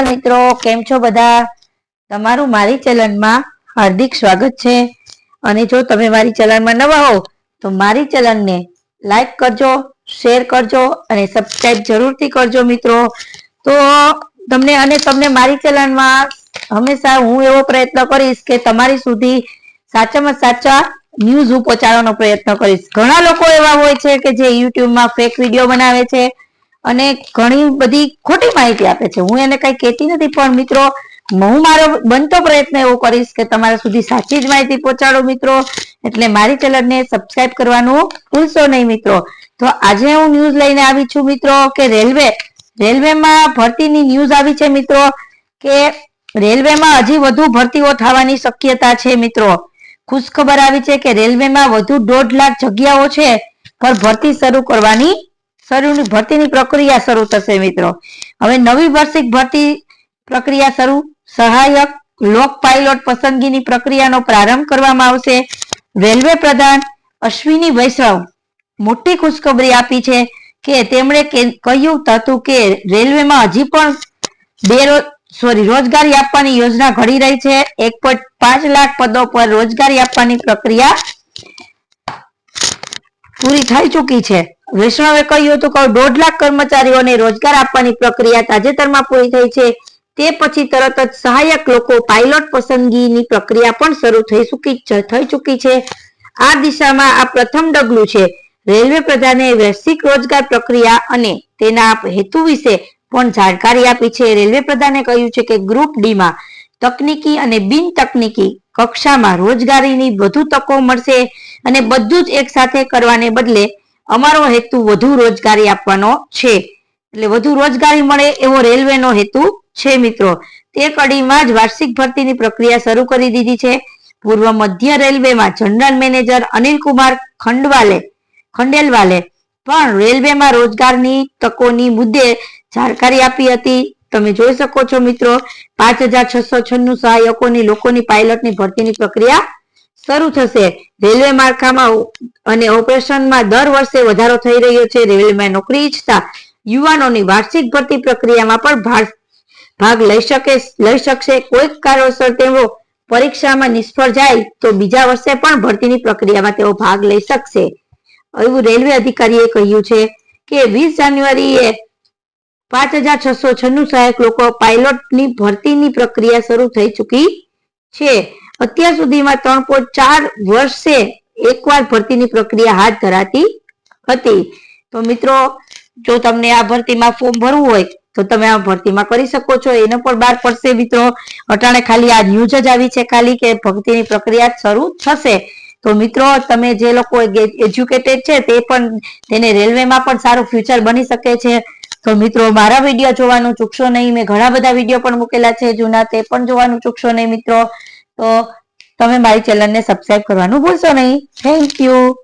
મિત્રો કેમ છો બધા? તમારું મારી ચેનલમાં હાર્દિક સ્વાગત છે. અને જો તમે મારી ચેનલમાં નવા હો તો મારી ચેનલને લાઈક કરજો, શેર કરજો અને સબસ્ક્રાઇબ જરૂરથી કરજો મિત્રો. તો તમને મારી ચેનલમાં હંમેશા હું એવો પ્રયત્ન કરીશ કે તમારી સુધી સાચામાં સાચા ન્યૂઝ હું પહોંચાડવાનો પ્રયત્ન કરીશ. ઘણા લોકો એવા હોય છે કે જે યુટ્યુબમાં ફેક વિડીયો બનાવે છે અને ઘણી બધી ખોટી માહિતી આપે છે. હું એને કઈ કહેતી નથી, પણ મિત્રો હું મારો બનતો પ્રયત્ન એવો કરીશ કે તમારા સુધી સાચી જ માહિતી પહોંચાડો મિત્રો. એટલે મારી ચેનલને સબસ્ક્રાઇબ કરવાનું ભૂલશો નહીં મિત્રો. તો આજે હું ન્યૂઝ લઈને આવી છું મિત્રો કે રેલવેમાં ભરતીની ન્યૂઝ આવી છે મિત્રો કે રેલવેમાં હજી વધુ ભરતીઓ થવાની શક્યતા છે મિત્રો. ખુશખબર આવી છે કે રેલવેમાં વધુ 1.5 લાખ જગ્યાઓ છે પર ભરતીની પ્રક્રિયા શરૂ થશે મિત્રો. હવે નવી વાર્ષિક ભરતી પ્રક્રિયા શરૂ. સહાયક લોક પાયલોટ પસંદગીની પ્રક્રિયાનો પ્રારંભ કરવામાં આવશે. રેલવે પ્રધાન અશ્વિની વૈષ્ણવ મોટી ખુશખબરી આપી છે કે તેમણે કહ્યું હતું કે રેલવેમાં હજી પણ રોજગારી આપવાની યોજના ઘડી રહી છે. 1.5 લાખ પદો પર રોજગારી આપવાની પ્રક્રિયા પૂરી થઈ ચૂકી છે. વૈષ્ણવે કહ્યું હતું કે 1.5 લાખ કર્મચારીઓને રોજગાર આપવાની પ્રક્રિયા તાજેતરમાં પૂરી થઈ છે. તે પછી તરત જ સહાયક લોકો પાયલોટ પસંદગીની પ્રક્રિયા પણ શરૂ થઈ ચૂકી છે. આ દિશામાં આ પ્રથમ ડગલું છે. રેલવે પ્રધાને વૈશ્વિક રોજગાર પ્રક્રિયા અને તેના હેતુ વિશે પણ જાણકારી આપી છે. રેલવે પ્રધાને કહ્યું છે કે ગ્રુપ ડી માં તકનીકી અને બિન તકનીકી કક્ષામાં રોજગારીની વધુ તકો મળશે અને બધું જ એક સાથે કરવાને બદલે અમારો હેતુ વધુ રોજગારી આપવાનો છે. એટલે વધુ રોજગારી મળે એવો રેલવેનો હેતુ છે મિત્રો. તે કડીમાં જ વાર્ષિક ભરતીની પ્રક્રિયા શરૂ કરી દીધી છે. પૂર્વ મધ્ય રેલવેમાં જનરલ મેનેજર અનિલ કુમાર ખંડેલવાલે પણ રેલવેમાં રોજગારની તકોની મુદ્દે જાણકારી આપી હતી. તમે જોઈ શકો છો મિત્રો 5696 સહાયકોની લોકોની પાયલટની ભરતીની પ્રક્રિયા શરૂ થશે. રેલવે માળખામાં અને ઓપરેશનમાં દર વર્ષે વધારો થઈ રહ્યો છે. રેલવેમાં નોકરી ઈચ્છતા યુવાનોની વાર્ષિક ભરતી પ્રક્રિયામાં પણ ભાગ લઈ શકશે. કોઈક કારણોસર તેઓ પરીક્ષામાં નિષ્ફળ જાય તો બીજા વર્ષે પણ ભરતીની પ્રક્રિયામાં તેઓ ભાગ લઈ શકશે એવું રેલવે અધિકારીએ કહ્યું છે કે 20 જાન્યુઆરીએ 5696 સહાયક લોકો પાયલોટની ભરતીની પ્રક્રિયા શરૂ થઈ ચૂકી છે. અત્યાર સુધીમાં 3.4 વર્ષે એકવાર ભરતીની પ્રક્રિયા હાથ ધરાતી હતી. તો મિત્રો જો તમને આ ભરતીમાં ફોર્મ ભરવું હોય તો તમે આ ભરતીમાં કરી શકો છો. એનો પણ બહાર પડશે મિત્રો. અટાણે ખાલી આ ન્યૂઝ જ આવી છે ખાલી કે ભરતીની પ્રક્રિયા શરૂ થશે. તો મિત્રો તમે જે લોકો એજ્યુકેટેડ છે તે પણ તેને રેલવેમાં પણ સારું ફ્યુચર બની શકે છે. તો મિત્રો મારા વિડીયો જોવાનું ચૂકશો નહીં. મેં ઘણા બધા વિડીયો પણ મૂકેલા છે જૂના, તે પણ જોવાનું ચૂકશો નહીં મિત્રો. તો તમે મારી ચેનલને સબસ્ક્રાઇબ કરવાનું ભૂલશો નહીં. Thank you.